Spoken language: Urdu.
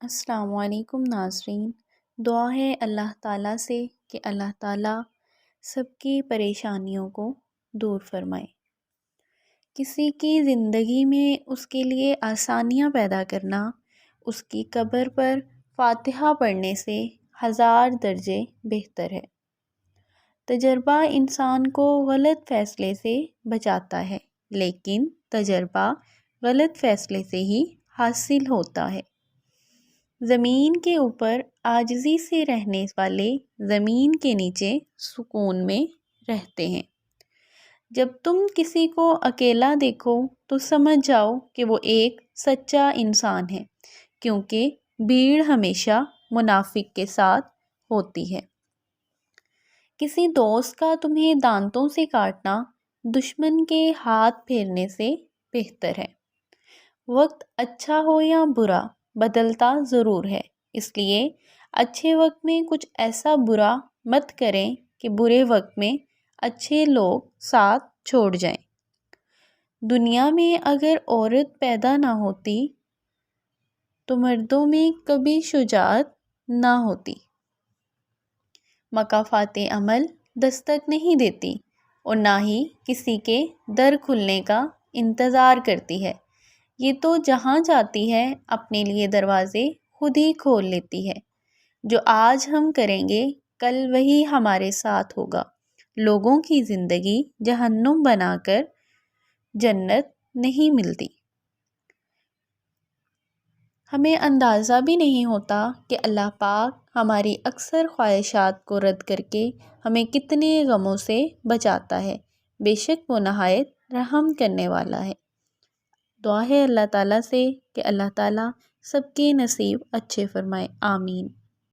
السلام علیکم ناظرین۔ دعا ہے اللہ تعالیٰ سے کہ اللہ تعالیٰ سب کی پریشانیوں کو دور فرمائے، کسی کی زندگی میں اس کے لیے آسانیاں پیدا کرنا اس کی قبر پر فاتحہ پڑھنے سے 1000 درجے بہتر ہے۔ تجربہ انسان کو غلط فیصلے سے بچاتا ہے، لیکن تجربہ غلط فیصلے سے ہی حاصل ہوتا ہے۔ زمین کے اوپر عاجزی سے رہنے والے زمین کے نیچے سکون میں رہتے ہیں۔ جب تم کسی کو اکیلا دیکھو تو سمجھ جاؤ کہ وہ ایک سچا انسان ہے، کیونکہ بھیڑ ہمیشہ منافق کے ساتھ ہوتی ہے۔ کسی دوست کا تمہیں دانتوں سے کاٹنا دشمن کے ہاتھ پھیرنے سے بہتر ہے۔ وقت اچھا ہو یا برا بدلتا ضرور ہے، اس لیے اچھے وقت میں کچھ ایسا برا مت کریں کہ برے وقت میں اچھے لوگ ساتھ چھوڑ جائیں۔ دنیا میں اگر عورت پیدا نہ ہوتی تو مردوں میں کبھی شجاعت نہ ہوتی۔ مکافات عمل دستک نہیں دیتی اور نہ ہی کسی کے در کھلنے کا انتظار کرتی ہے، یہ تو جہاں جاتی ہے اپنے لیے دروازے خود ہی کھول لیتی ہے۔ جو آج ہم کریں گے کل وہی ہمارے ساتھ ہوگا۔ لوگوں کی زندگی جہنم بنا کر جنت نہیں ملتی۔ ہمیں اندازہ بھی نہیں ہوتا کہ اللہ پاک ہماری اکثر خواہشات کو رد کر کے ہمیں کتنے غموں سے بچاتا ہے۔ بے شک وہ نہایت رحم کرنے والا ہے۔ دعا ہے اللہ تعالیٰ سے کہ اللہ تعالیٰ سب کے نصیب اچھے فرمائے، آمین۔